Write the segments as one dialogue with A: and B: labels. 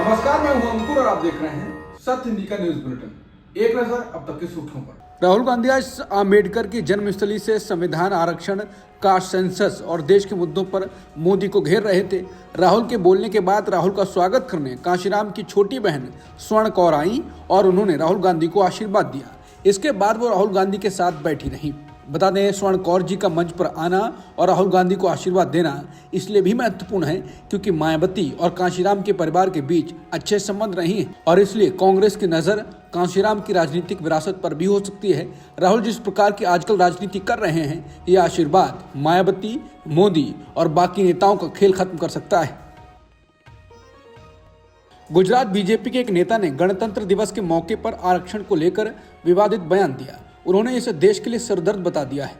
A: नमस्कार, मैं हूं अंकुर और आप देख रहे हैं सत्य हिंदी का न्यूज बुलेटिन। एक नजर अब तक की सुर्खियों पर।
B: राहुल गांधी आज अम्बेडकर की जन्मस्थली से संविधान, आरक्षण, कास्ट सेंसस और देश के मुद्दों पर मोदी को घेर रहे थे। राहुल के बोलने के बाद राहुल का स्वागत करने कांशीराम की छोटी बहन स्वर्ण कौर आई और उन्होंने राहुल गांधी को आशीर्वाद दिया। इसके बाद वो राहुल गांधी के साथ बैठी रहीं। बता दें, स्वर्ण कौर जी का मंच पर आना और राहुल गांधी को आशीर्वाद देना इसलिए भी महत्वपूर्ण है क्योंकि मायावती और कांशीराम के परिवार के बीच अच्छे संबंध नहीं है और इसलिए कांग्रेस की नजर कांशीराम की राजनीतिक विरासत पर भी हो सकती है। राहुल जिस प्रकार की आजकल राजनीति कर रहे हैं, ये आशीर्वाद मायावती, मोदी और बाकी नेताओं का खेल खत्म कर सकता है। गुजरात बीजेपी के एक नेता ने गणतंत्र दिवस के मौके पर आरक्षण को लेकर विवादित बयान दिया। उन्होंने इसे देश के लिए सिरदर्द बता दिया है।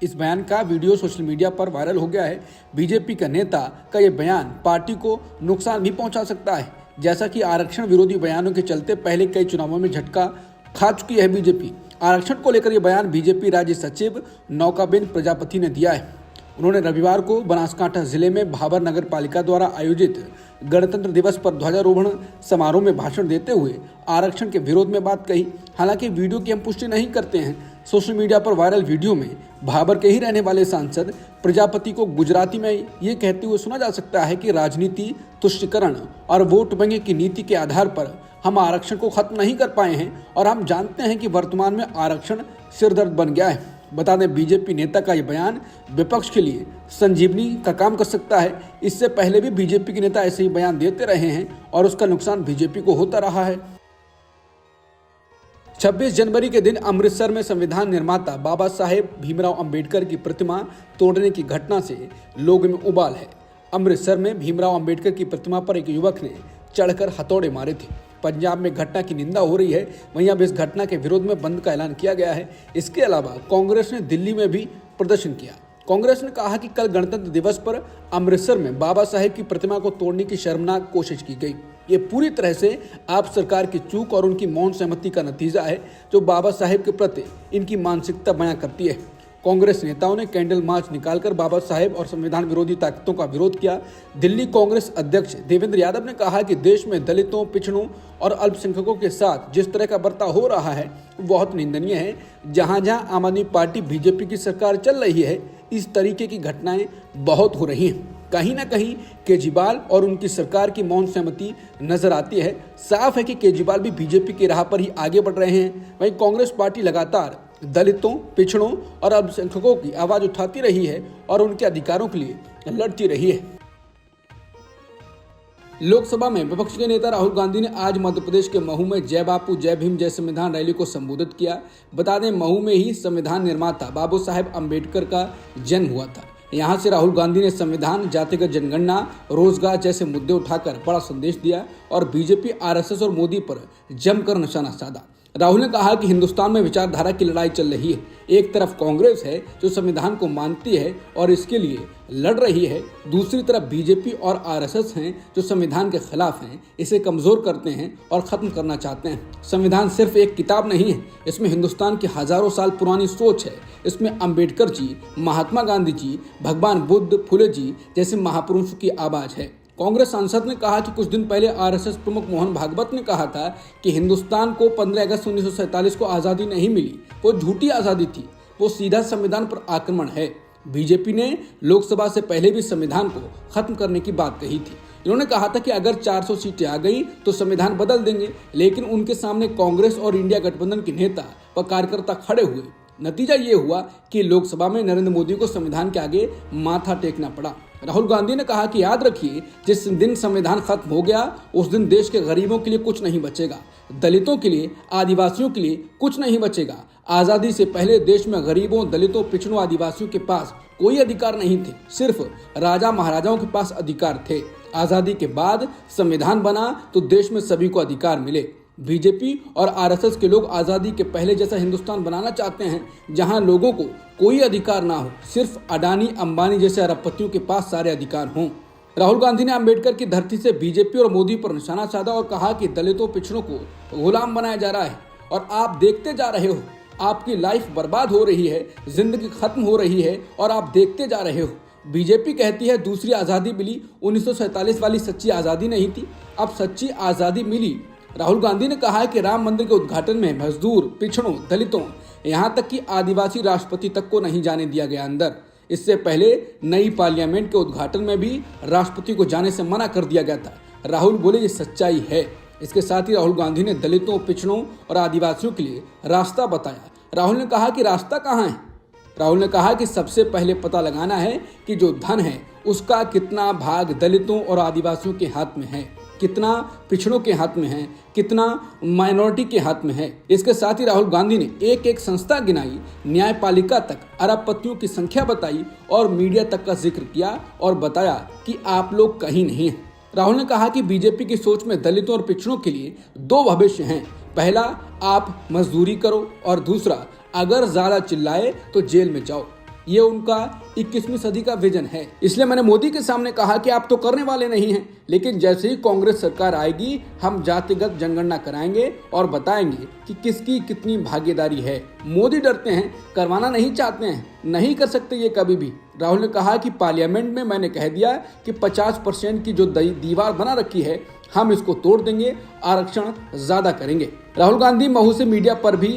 B: इस बयान का वीडियो सोशल मीडिया पर वायरल हो गया है। बीजेपी का नेता का यह बयान पार्टी को नुकसान भी पहुंचा सकता है, जैसा कि आरक्षण विरोधी बयानों के चलते पहले कई चुनावों में झटका खा चुकी है बीजेपी। आरक्षण को लेकर यह बयान बीजेपी राज्य सचिव नौकाबेन प्रजापति ने दिया है। उन्होंने रविवार को बनासकांठा जिले में भाबर नगर पालिका द्वारा आयोजित गणतंत्र दिवस पर ध्वजारोहण समारोह में भाषण देते हुए आरक्षण के विरोध में बात कही। हालांकि वीडियो की हम पुष्टि नहीं करते हैं। सोशल मीडिया पर वायरल वीडियो में भाबर के ही रहने वाले सांसद प्रजापति को गुजराती में ये कहते हुए सुना जा सकता है कि राजनीति, तुष्टीकरण और वोट बैंक की नीति के आधार पर हम आरक्षण को खत्म नहीं कर पाए हैं और हम जानते हैं कि वर्तमान में आरक्षण सिरदर्द बन गया है। बता दें, बीजेपी नेता का यह बयान विपक्ष के लिए संजीवनी का काम कर सकता है। इससे पहले भी बीजेपी के नेता ऐसे ही बयान देते रहे हैं और उसका नुकसान बीजेपी को होता रहा है। 26 जनवरी के दिन अमृतसर में संविधान निर्माता बाबा साहेब भीमराव अंबेडकर की प्रतिमा तोड़ने की घटना से लोगों में उबाल है। अमृतसर में भीमराव अंबेडकर की प्रतिमा पर एक युवक ने चढ़कर हथौड़े मारे थे। पंजाब में घटना की निंदा हो रही है, वहीं अब इस घटना के विरोध में बंद का ऐलान किया गया है। इसके अलावा कांग्रेस ने दिल्ली में भी प्रदर्शन किया। कांग्रेस ने कहा कि कल गणतंत्र दिवस पर अमृतसर में बाबा साहेब की प्रतिमा को तोड़ने की शर्मनाक कोशिश की गई। ये पूरी तरह से आप सरकार की चूक और उनकी मौन सहमति का नतीजा है, जो बाबा साहेब के प्रति इनकी मानसिकता बयां करती है। कांग्रेस नेताओं ने कैंडल मार्च निकालकर बाबा साहेब और संविधान विरोधी ताकतों का विरोध किया। दिल्ली कांग्रेस अध्यक्ष देवेंद्र यादव ने कहा कि देश में दलितों, पिछड़ों और अल्पसंख्यकों के साथ जिस तरह का बर्ताव हो रहा है वो बहुत निंदनीय है। जहां जहां आम आदमी पार्टी बीजेपी की सरकार चल रही है, इस तरीके की घटनाएं बहुत हो रही हैं। कहीं ना कहीं केजरीवाल और उनकी सरकार की मौन सहमति नजर आती है। साफ है कि केजरीवाल भी बीजेपी की राह पर ही आगे बढ़ रहे हैं। वहीं कांग्रेस पार्टी लगातार दलितों, पिछड़ों और अल्पसंख्यकों की आवाज उठाती रही है और उनके अधिकारों के लिए लड़ती रही है। लोकसभा में विपक्ष के नेता राहुल गांधी ने आज मध्य प्रदेश के महू में जय बापू जय भीम जय संविधान रैली को संबोधित किया। बता दें, महू में ही संविधान निर्माता बाबू साहेब अम्बेडकर का जन्म हुआ था। यहां से राहुल गांधी ने संविधान, जातिगत जनगणना, रोजगार जैसे मुद्दे उठाकर बड़ा संदेश दिया और बीजेपी, आरएसएस और मोदी पर जमकर निशाना साधा। राहुल ने कहा कि हिंदुस्तान में विचारधारा की लड़ाई चल रही है। एक तरफ कांग्रेस है जो संविधान को मानती है और इसके लिए लड़ रही है, दूसरी तरफ बीजेपी और आरएसएस हैं जो संविधान के खिलाफ हैं, इसे कमजोर करते हैं और खत्म करना चाहते हैं। संविधान सिर्फ एक किताब नहीं है, इसमें हिंदुस्तान की हजारों साल पुरानी सोच है। इसमें अंबेडकर जी, महात्मा गांधी जी, भगवान बुद्ध, फुले जी जैसे महापुरुषों की आवाज है। कांग्रेस सांसद ने कहा कि कुछ दिन पहले आरएसएस प्रमुख मोहन भागवत ने कहा था कि हिंदुस्तान को 15 अगस्त 1947 को आज़ादी नहीं मिली, वो झूठी आज़ादी थी, वो सीधा संविधान पर आक्रमण है। बीजेपी ने लोकसभा से पहले भी संविधान को खत्म करने की बात कही थी। इन्होंने कहा था कि अगर 400 सीटें आ गई तो संविधान बदल देंगे, लेकिन उनके सामने कांग्रेस और इंडिया गठबंधन के नेता व कार्यकर्ता खड़े हुए। नतीजा ये हुआ कि लोकसभा में नरेंद्र मोदी को संविधान के आगे माथा टेकना पड़ा। राहुल गांधी ने कहा कि याद रखिए, जिस दिन संविधान खत्म हो गया उस दिन देश के गरीबों के लिए कुछ नहीं बचेगा, दलितों के लिए, आदिवासियों के लिए कुछ नहीं बचेगा। आजादी से पहले देश में गरीबों, दलितों, पिछड़ों, आदिवासियों के पास कोई अधिकार नहीं थे, सिर्फ राजा महाराजाओं के पास अधिकार थे। आजादी के बाद संविधान बना तो देश में सभी को अधिकार मिले। बीजेपी और आरएसएस के लोग आज़ादी के पहले जैसा हिंदुस्तान बनाना चाहते हैं जहां लोगों को कोई अधिकार ना हो, सिर्फ अडानी, अंबानी जैसे अरबपतियों के पास सारे अधिकार हों। राहुल गांधी ने अंबेडकर की धरती से बीजेपी और मोदी पर निशाना साधा और कहा कि दलितों, पिछड़ों को गुलाम बनाया जा रहा है और आप देखते जा रहे हो। आपकी लाइफ बर्बाद हो रही है, जिंदगी खत्म हो रही है और आप देखते जा रहे हो। बीजेपी कहती है दूसरी आज़ादी मिली 1947 वाली सच्ची आज़ादी नहीं थी, अब सच्ची आज़ादी मिली। राहुल गांधी ने कहा है कि राम मंदिर के उद्घाटन में मजदूर, पिछड़ों, दलितों, यहाँ तक कि आदिवासी राष्ट्रपति तक को नहीं जाने दिया गया अंदर। इससे पहले नई पार्लियामेंट के उद्घाटन में भी राष्ट्रपति को जाने से मना कर दिया गया था। राहुल बोले ये सच्चाई है। इसके साथ ही राहुल गांधी ने दलितों, पिछड़ों और आदिवासियों के लिए रास्ता बताया। राहुल ने कहा कि रास्ता कहाँ है। राहुल ने कहा कि सबसे पहले पता लगाना है कि जो धन है उसका कितना भाग दलितों और आदिवासियों के हाथ में है, कितना पिछड़ों के हाथ में है, कितना माइनॉरिटी के हाथ में है। इसके साथ ही राहुल गांधी ने एक एक संस्था गिनाई, न्यायपालिका तक अरबपतियों की संख्या बताई और मीडिया तक का जिक्र किया और बताया कि आप लोग कहीं नहीं हैं। राहुल ने कहा कि बीजेपी की सोच में दलितों और पिछड़ों के लिए दो भविष्य हैं। पहला, आप मजदूरी करो और दूसरा, अगर ज्यादा चिल्लाए तो जेल में जाओ। ये उनका 21वीं सदी का विजन है। इसलिए मैंने मोदी के सामने कहा कि आप तो करने वाले नहीं हैं, लेकिन जैसे ही कांग्रेस सरकार आएगी हम जातिगत जनगणना कराएंगे और बताएंगे कि किसकी कितनी भागीदारी है। मोदी डरते हैं, करवाना नहीं चाहते हैं, नहीं कर सकते ये कभी भी। राहुल ने कहा कि पार्लियामेंट में मैंने कह दिया कि 50% की जो दीवार बना रखी है हम इसको तोड़ देंगे, आरक्षण ज्यादा करेंगे। राहुल गांधी महू से मीडिया पर भी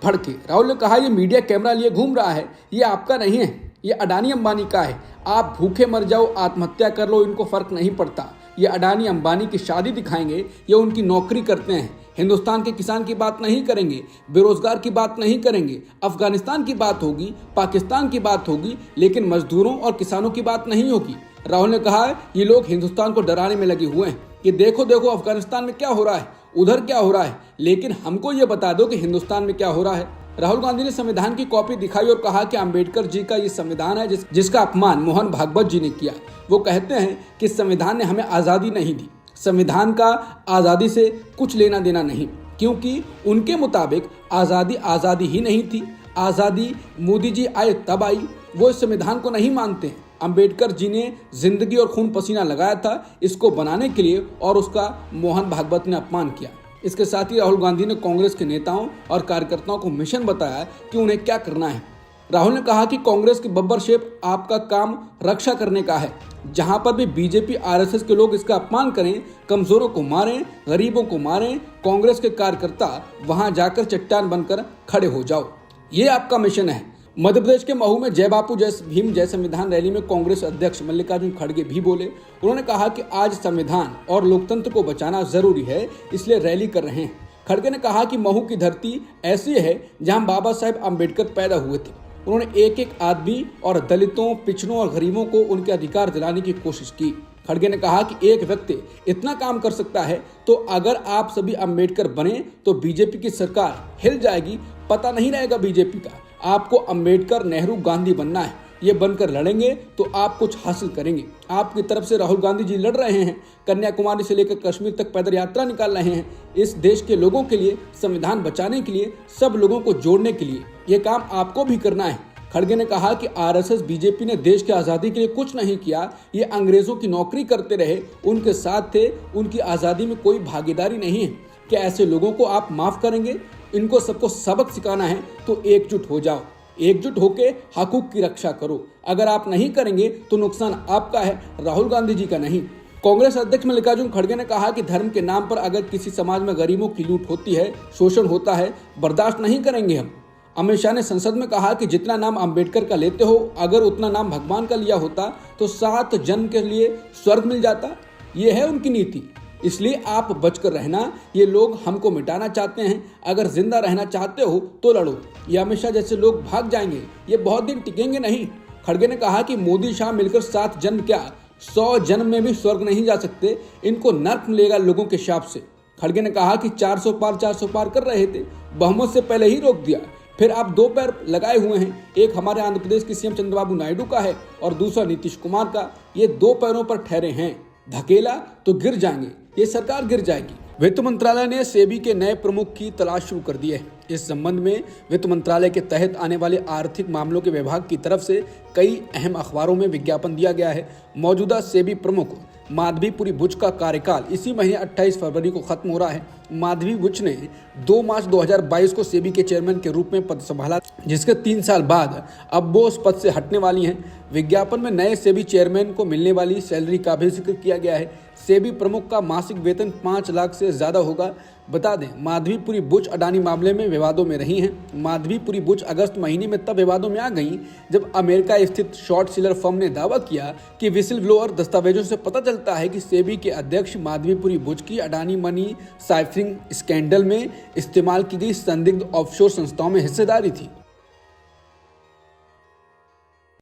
B: भड़के। राहुल ने कहा ये मीडिया कैमरा लिए घूम रहा है, ये आपका नहीं है, ये अडानी अंबानी का है। आप भूखे मर जाओ, आत्महत्या कर लो, इनको फर्क नहीं पड़ता। ये अडानी अंबानी की शादी दिखाएंगे, ये उनकी नौकरी करते हैं। हिंदुस्तान के किसान की बात नहीं करेंगे, बेरोजगार की बात नहीं करेंगे, अफगानिस्तान की बात होगी, पाकिस्तान की बात होगी, लेकिन मजदूरों और किसानों की बात नहीं होगी। राहुल ने कहा ये लोग हिंदुस्तान को डराने में लगे हुए हैं कि देखो देखो अफगानिस्तान में क्या हो रहा है, उधर क्या हो रहा है, लेकिन हमको ये बता दो कि हिंदुस्तान में क्या हो रहा है। राहुल गांधी ने संविधान की कॉपी दिखाई और कहा कि अंबेडकर जी का ये संविधान है जिसका अपमान मोहन भागवत जी ने किया। वो कहते हैं कि संविधान ने हमें आज़ादी नहीं दी, संविधान का आज़ादी से कुछ लेना देना नहीं, क्योंकि उनके मुताबिक आज़ादी ही नहीं थी। आज़ादी मोदी जी आए तब आई, वो इस संविधान को नहीं मानते हैं। अंबेडकर जी ने जिंदगी और खून पसीना लगाया था इसको बनाने के लिए और उसका मोहन भागवत ने अपमान किया। इसके साथ ही राहुल गांधी ने कांग्रेस के नेताओं और कार्यकर्ताओं को मिशन बताया कि उन्हें क्या करना है। राहुल ने कहा कि कांग्रेस की बब्बर शेप आपका काम रक्षा करने का है। जहां पर भी बीजेपी आरएसएस के लोग इसका अपमान करें, कमजोरों को मारें, गरीबों को मारें, कांग्रेस के कार्यकर्ता वहां जाकर चट्टान बनकर खड़े हो जाओ। ये आपका मिशन है। मध्य प्रदेश के महू में जय बापू जय भीम जय संविधान रैली में कांग्रेस अध्यक्ष मल्लिकार्जुन खड़गे भी बोले। उन्होंने कहा कि आज संविधान और लोकतंत्र को बचाना जरूरी है, इसलिए रैली कर रहे हैं। खड़गे ने कहा कि महू की धरती ऐसी है जहां बाबा साहेब अम्बेडकर पैदा हुए थे। उन्होंने एक एक आदमी और दलितों, पिछड़ों और गरीबों को उनके अधिकार दिलाने की कोशिश की। खड़गे ने कहा कि एक व्यक्ति इतना काम कर सकता है, तो अगर आप सभी अम्बेडकर बने तो बीजेपी की सरकार हिल जाएगी, पता नहीं रहेगा बीजेपी का। आपको अम्बेडकर, नेहरू, गांधी बनना है। ये बनकर लड़ेंगे तो आप कुछ हासिल करेंगे। आपकी तरफ से राहुल गांधी जी लड़ रहे हैं, कन्याकुमारी से लेकर कश्मीर तक पैदल यात्रा निकाल रहे हैं, इस देश के लोगों के लिए, संविधान बचाने के लिए, सब लोगों को जोड़ने के लिए। ये काम आपको भी करना है। खड़गे ने कहा कि आरएसएस, बीजेपी ने देश की आज़ादी के लिए कुछ नहीं किया, ये अंग्रेजों की नौकरी करते रहे, उनके साथ थे, उनकी आज़ादी में कोई भागीदारी नहीं है। क्या ऐसे लोगों को आप माफ करेंगे? इनको सबको सबक सिखाना है तो एकजुट हो जाओ, एकजुट होके हकूक की रक्षा करो। अगर आप नहीं करेंगे तो नुकसान आपका है, राहुल गांधी जी का नहीं। कांग्रेस अध्यक्ष मल्लिकार्जुन खड़गे ने कहा कि धर्म के नाम पर अगर किसी समाज में गरीबों की लूट होती है, शोषण होता है, बर्दाश्त नहीं करेंगे हम। अमित शाह ने संसद में कहा कि जितना नाम अंबेडकर का लेते हो, अगर उतना नाम भगवान का लिया होता तो 7 जन्म के लिए स्वर्ग मिल जाता। ये है उनकी नीति, इसलिए आप बचकर रहना। ये लोग हमको मिटाना चाहते हैं, अगर जिंदा रहना चाहते हो तो लड़ो। ये अमित शाह जैसे लोग भाग जाएंगे, ये बहुत दिन टिकेंगे नहीं। खड़गे ने कहा कि मोदी शाह मिलकर 7 जन्म क्या 100 जन्म में भी स्वर्ग नहीं जा सकते, इनको नर्क मिलेगा लोगों के शाप से। खड़गे ने कहा कि 400 पार कर रहे थे, बहुमत से पहले ही रोक दिया। फिर आप 2 पैर लगाए हुए हैं, एक हमारे आंध्र प्रदेश के सीएम चंद्रबाबू नायडू का है और दूसरा नीतीश कुमार का। ये 2 पैरों पर ठहरे हैं, धकेला तो गिर जाएंगे, ये सरकार गिर जाएगी। वित्त मंत्रालय ने सेबी के नए प्रमुख की तलाश शुरू कर दी है। इस संबंध में वित्त मंत्रालय के तहत आने वाले आर्थिक मामलों के विभाग की तरफ से कई अहम अखबारों में विज्ञापन दिया गया है। मौजूदा सेबी प्रमुख माधवीपुरी बुच का कार्यकाल इसी महीने 28 फरवरी को खत्म हो रहा है। माधवी बुच ने 2 मार्च 2022 को सेबी के चेयरमैन के रूप में पद संभाला, जिसके 3 साल बाद अब वो उस पद से हटने वाली हैं। विज्ञापन में नए सेबी चेयरमैन को मिलने वाली सैलरी का भी जिक्र किया गया है। सेबी प्रमुख का मासिक वेतन 5 लाख से ज़्यादा होगा। बता दें, माधवीपुरी बुच अडानी मामले में विवादों में रही हैं। माधवीपुरी बुच अगस्त महीने में तब विवादों में आ गईं जब अमेरिका स्थित शॉर्ट सेलर फर्म ने दावा किया कि विसिल ब्लोअर दस्तावेजों से पता चलता है कि सेबी के अध्यक्ष माधवीपुरी बुच की अडानी मनी साइफरिंग स्कैंडल में इस्तेमाल की गई संदिग्ध ऑफशोर संस्थाओं में हिस्सेदारी थी।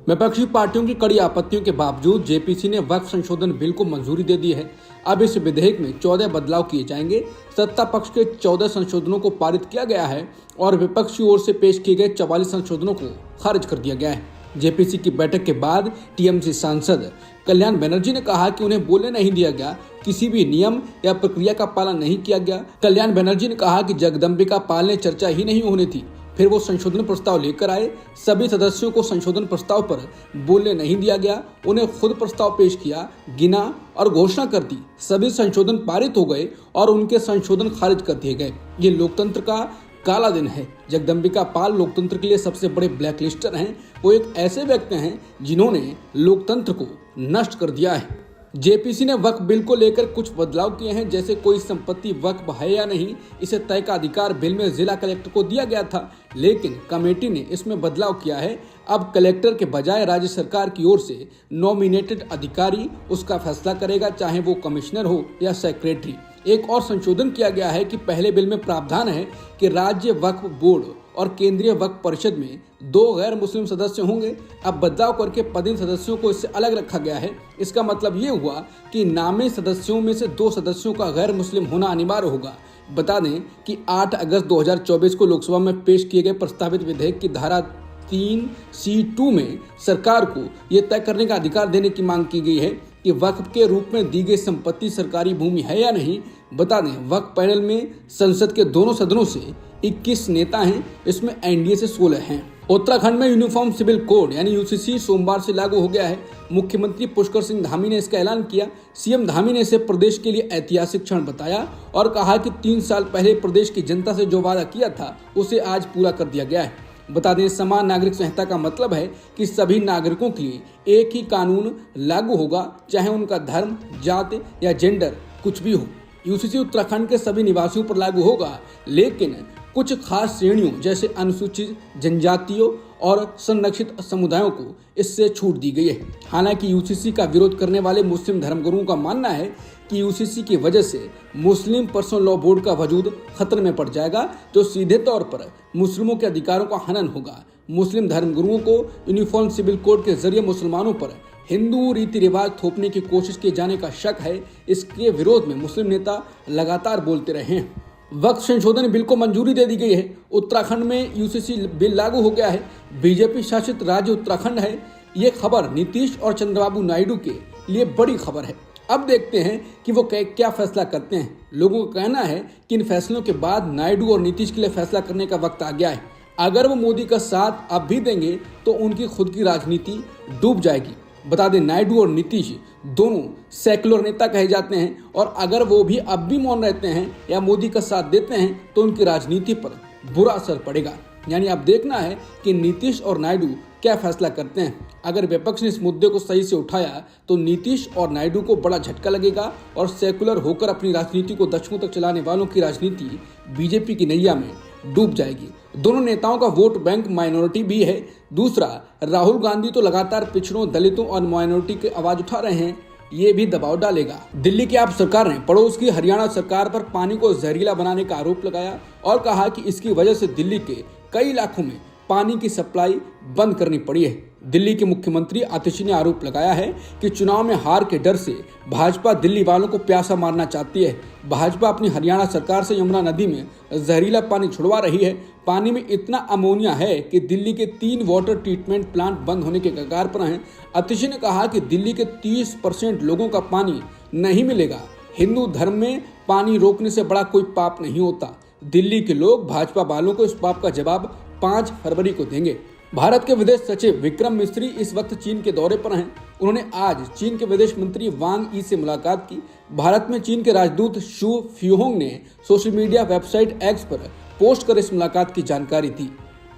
B: विपक्षी पार्टियों की कड़ी आपत्तियों के बावजूद जेपीसी ने वक्फ संशोधन बिल को मंजूरी दे दी है। अब इस विधेयक में 14 बदलाव किए जाएंगे। सत्ता पक्ष के 14 संशोधनों को पारित किया गया है और विपक्ष की ओर से पेश किए गए 44 संशोधनों को खारिज कर दिया गया है। जेपीसी की बैठक के बाद टीएमसी सांसद कल्याण बनर्जी ने कहा कि उन्हें बोलने नहीं दिया गया, किसी भी नियम या प्रक्रिया का पालन नहीं किया गया। कल्याण बनर्जी ने कहा कि जगदम्बिका पाल ने चर्चा ही नहीं होनी थी, फिर वो संशोधन प्रस्ताव लेकर आए। सभी सदस्यों को संशोधन प्रस्ताव पर बोलने नहीं दिया गया, उन्हें खुद प्रस्ताव पेश किया, गिना और घोषणा कर दी। सभी संशोधन पारित हो गए और उनके संशोधन खारिज कर दिए गए। ये लोकतंत्र का काला दिन है। जगदम्बिका पाल लोकतंत्र के लिए सबसे बड़े ब्लैकलिस्टर हैं। वो एक ऐसे व्यक्ति हैं जिन्होंने लोकतंत्र को नष्ट कर दिया है। जेपीसी ने वक्फ बिल को लेकर कुछ बदलाव किए हैं, जैसे कोई संपत्ति वक्फ है या नहीं, इसे तय का अधिकार बिल में जिला कलेक्टर को दिया गया था, लेकिन कमेटी ने इसमें बदलाव किया है। अब कलेक्टर के बजाय राज्य सरकार की ओर से नॉमिनेटेड अधिकारी उसका फैसला करेगा, चाहे वो कमिश्नर हो या सेक्रेटरी। एक और संशोधन किया गया है कि पहले बिल में प्रावधान है कि राज्य वक्फ बोर्ड और केंद्रीय वक्फ परिषद में 2 गैर मुस्लिम सदस्य होंगे। अब बदलाव करके पदेन सदस्यों को इससे अलग रखा गया है। इसका मतलब ये हुआ कि नामी सदस्यों में से 2 सदस्यों का गैर मुस्लिम होना अनिवार्य होगा। बता दें कि 8 अगस्त 2024 को लोकसभा में पेश किए गए प्रस्तावित विधेयक की धारा 3C2 में सरकार को ये तय करने का अधिकार देने की मांग की गई है कि वक्फ के रूप में दी गई संपत्ति सरकारी भूमि है या नहीं। बता दें, वक्फ पैनल में संसद के दोनों सदनों से 21 नेता हैं, इसमें एनडीए से 16 हैं। उत्तराखंड में यूनिफॉर्म सिविल कोड यानी यूसीसी सोमवार से लागू हो गया है। मुख्यमंत्री पुष्कर सिंह धामी ने इसका ऐलान किया। सीएम धामी ने इसे प्रदेश के लिए ऐतिहासिक क्षण बताया और कहा कि 3 साल पहले प्रदेश की जनता से जो वादा किया था उसे आज पूरा कर दिया गया है। बता दें, समान नागरिक संहिता का मतलब है कि सभी नागरिकों के लिए एक ही कानून लागू होगा, चाहे उनका धर्म, जाति या जेंडर कुछ भी हो। यूसीसी उत्तराखंड के सभी निवासियों पर लागू होगा, लेकिन कुछ खास श्रेणियों जैसे अनुसूचित जनजातियों और संरक्षित समुदायों को इससे छूट दी गई है। हालांकि यूसीसी का विरोध करने वाले मुस्लिम धर्मगुरुओं का मानना है कि यूसीसी की वजह से मुस्लिम पर्सनल लॉ बोर्ड का वजूद खतरे में पड़ जाएगा, जो सीधे तौर पर मुस्लिमों के अधिकारों का हनन होगा। मुस्लिम धर्मगुरुओं को यूनिफॉर्म सिविल कोड के जरिए मुसलमानों पर हिंदू रीति रिवाज थोपने की कोशिश किए जाने का शक है। इसके विरोध में मुस्लिम नेता लगातार बोलते रहे हैं। वक्फ संशोधन बिल को मंजूरी दे दी गई है। उत्तराखंड में यूसीसी बिल लागू हो गया है। बीजेपी शासित राज्य उत्तराखंड है। ये खबर नीतीश और चंद्रबाबू नायडू के लिए बड़ी खबर है। अब देखते हैं कि वो क्या फैसला करते हैं। लोगों का कहना है कि इन फैसलों के बाद नायडू और नीतीश के लिए फैसला करने का वक्त आ गया है। अगर वो मोदी का साथ अब भी देंगे तो उनकी खुद की राजनीति डूब जाएगी। बता दें, नायडू और नीतीश दोनों सेकुलर नेता कहे जाते हैं और अगर वो भी अब भी मौन रहते हैं या मोदी का साथ देते हैं तो उनकी राजनीति पर बुरा असर पड़ेगा। यानी अब देखना है कि नीतीश और नायडू क्या फैसला करते हैं। अगर विपक्ष ने इस मुद्दे को सही से उठाया तो नीतीश और नायडू को बड़ा झटका लगेगा और सेकुलर होकर अपनी राजनीति को दशकों तक चलाने वालों की राजनीति बीजेपी की नैया में डूब जाएगी। दोनों नेताओं का वोट बैंक माइनॉरिटी भी है। दूसरा, राहुल गांधी तो लगातार पिछड़ों, दलितों और माइनॉरिटी की आवाज उठा रहे हैं, ये भी दबाव डालेगा। दिल्ली की आप सरकार ने पड़ोस की हरियाणा सरकार पर पानी को जहरीला बनाने का आरोप लगाया और कहा कि इसकी वजह से दिल्ली के कई इलाकों में पानी की सप्लाई बंद करनी पड़ी है। दिल्ली के मुख्यमंत्री आतिशी ने आरोप लगाया है कि चुनाव में हार के डर से भाजपा दिल्ली वालों को प्यासा मारना चाहती है। भाजपा अपनी हरियाणा सरकार से यमुना नदी में जहरीला पानी छुड़वा रही है। पानी में इतना अमोनिया है कि दिल्ली के 3 वाटर ट्रीटमेंट प्लांट बंद होने के कगार पर हैं। आतिशी ने कहा कि दिल्ली के 30% लोगों का पानी नहीं मिलेगा। हिंदू धर्म में पानी रोकने से बड़ा कोई पाप नहीं होता। दिल्ली के लोग भाजपा वालों को इस पाप का जवाब 5 फरवरी को देंगे। भारत के विदेश सचिव विक्रम मिस्री इस वक्त चीन के दौरे पर हैं। उन्होंने आज चीन के विदेश मंत्री वांग यी से मुलाकात की। भारत में चीन के राजदूत शू फ्यूहोंग ने सोशल मीडिया वेबसाइट एक्स पर पोस्ट कर इस मुलाकात की जानकारी दी।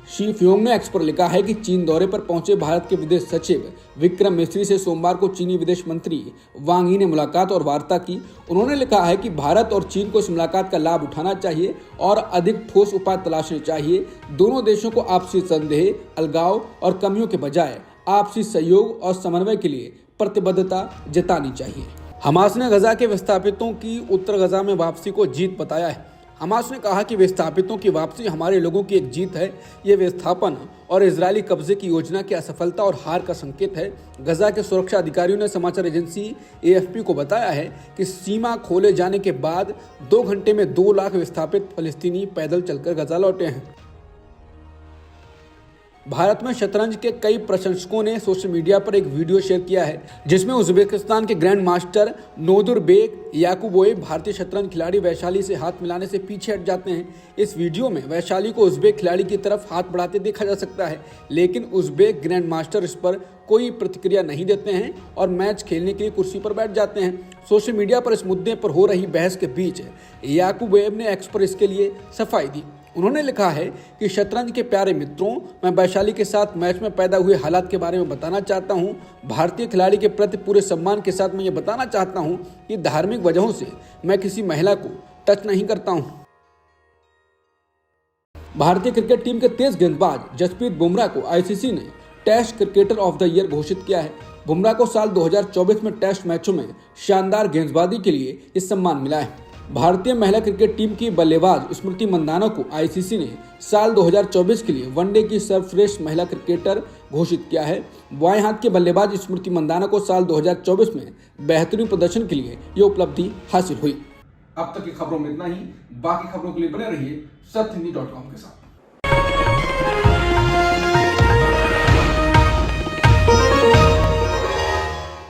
B: शी फ्यूहोंग ने एक्स पर लिखा है कि चीन दौरे पर पहुंचे भारत के विदेश सचिव विक्रम मिस्री से सोमवार को चीनी विदेश मंत्री वांग यी ने मुलाकात और वार्ता की। उन्होंने लिखा है कि भारत और चीन को इस मुलाकात का लाभ उठाना चाहिए और अधिक ठोस उपाय तलाशने चाहिए। दोनों देशों को आपसी संदेह, अलगाव और कमियों के बजाय आपसी सहयोग और समन्वय के लिए प्रतिबद्धता जतानी चाहिए। हमास ने गजा के विस्थापितों की उत्तर गजा में वापसी को जीत बताया है। हमास ने कहा कि विस्थापितों की वापसी हमारे लोगों की एक जीत है। ये विस्थापन और इजरायली कब्जे की योजना की असफलता और हार का संकेत है। गजा के सुरक्षा अधिकारियों ने समाचार एजेंसी AFP को बताया है कि सीमा खोले जाने के बाद 2 घंटे में 2 लाख विस्थापित फलस्तीनी पैदल चलकर गजा लौटे हैं। भारत में शतरंज के कई प्रशंसकों ने सोशल मीडिया पर एक वीडियो शेयर किया है जिसमें उज्बेकिस्तान के ग्रैंड मास्टर नोदुरबेक याकुबोव भारतीय शतरंज खिलाड़ी वैशाली से हाथ मिलाने से पीछे हट जाते हैं। इस वीडियो में वैशाली को उज्बेक खिलाड़ी की तरफ हाथ बढ़ाते देखा जा सकता है, लेकिन उज्बेक ग्रैंड मास्टर इस पर कोई प्रतिक्रिया नहीं देते हैं और मैच खेलने के लिए कुर्सी पर बैठ जाते हैं। सोशल मीडिया पर इस मुद्दे पर हो रही बहस के बीच याकुबोव ने एक्स पर इसके लिए सफाई दी। उन्होंने लिखा है कि शतरंज के प्यारे मित्रों, मैं वैशाली के साथ मैच में पैदा हुए हालात के बारे में बताना चाहता हूं। भारतीय खिलाड़ी के प्रति पूरे सम्मान के साथ मैं ये बताना चाहता हूं कि धार्मिक वजहों से मैं किसी महिला को टच नहीं करता हूं। भारतीय क्रिकेट टीम के तेज गेंदबाज जसप्रीत बुमराह को ICC ने test cricketer of the year घोषित किया है। बुमराह को साल 2024 में टेस्ट मैचों में शानदार गेंदबाजी के लिए यह सम्मान मिला है। भारतीय महिला क्रिकेट टीम की बल्लेबाज स्मृति मंदाना को ICC ने साल 2024 के लिए वनडे की सर्वश्रेष्ठ महिला क्रिकेटर घोषित किया है। बाएं हाथ के बल्लेबाज स्मृति मंदाना को साल 2024 में बेहतरीन प्रदर्शन के लिए ये उपलब्धि हासिल हुई।
A: अब तक की खबरों में इतना ही। बाकी खबरों के लिए बने रहिए सत्यहिंदी.com के साथ।